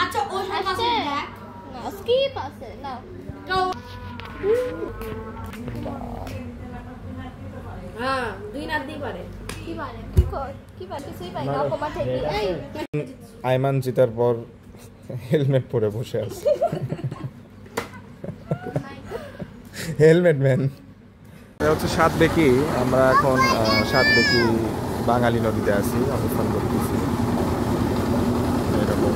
আচ্ছা ও সাথে না স্কিপ আছে না হ্যাঁ দুই নাত দি পারে কি পারে কি পারে কিছুই পাই না কমা থেকে এই আইমান জিতার পর হেলমেট পরে বসে আছে হেলমেট ম্যান এটা হচ্ছে সাতবেকি আমরা এখন সাতবেকি বাঙালি নদীতে আছি অবস্থান করতেছি এরকম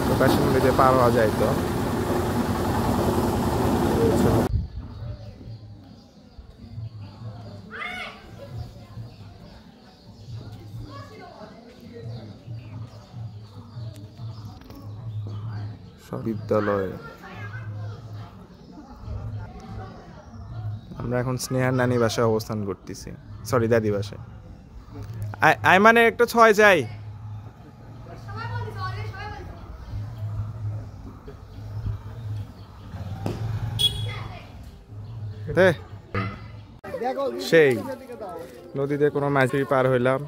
প্রকাশ নদীতে পার হওয়া যায় তো বিদ্যালয় আমরা এখন স্নেহার নানি বাসায় অবস্থান করতেছি সরি দাদি বাসায় আইমানে একটু 6 যাই সেই নদীতে কোনো মাঝি পার হইলাম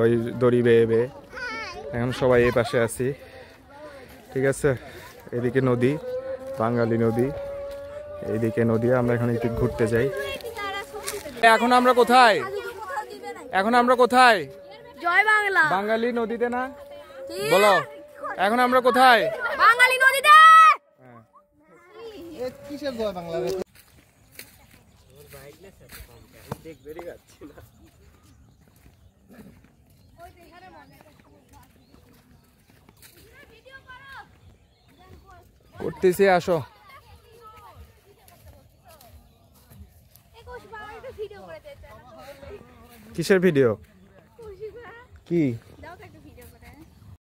ওই দড়ি বেয়ে বেয়ে এখন সবাই এই পাশে আছি ঠিক আছে এদিকে নদী বাঙালি নদী এইদিকে নদী আমরা এখন একটু ঘুরতে যাই এখন আমরা কোথায় জয় বাংলা বাঙালি নদীতে না বলো এখন আমরা কোথায় বাঙালি নদীতে কিসের জয় বাংলা করতেছি আসো কিসের ভিডিও কি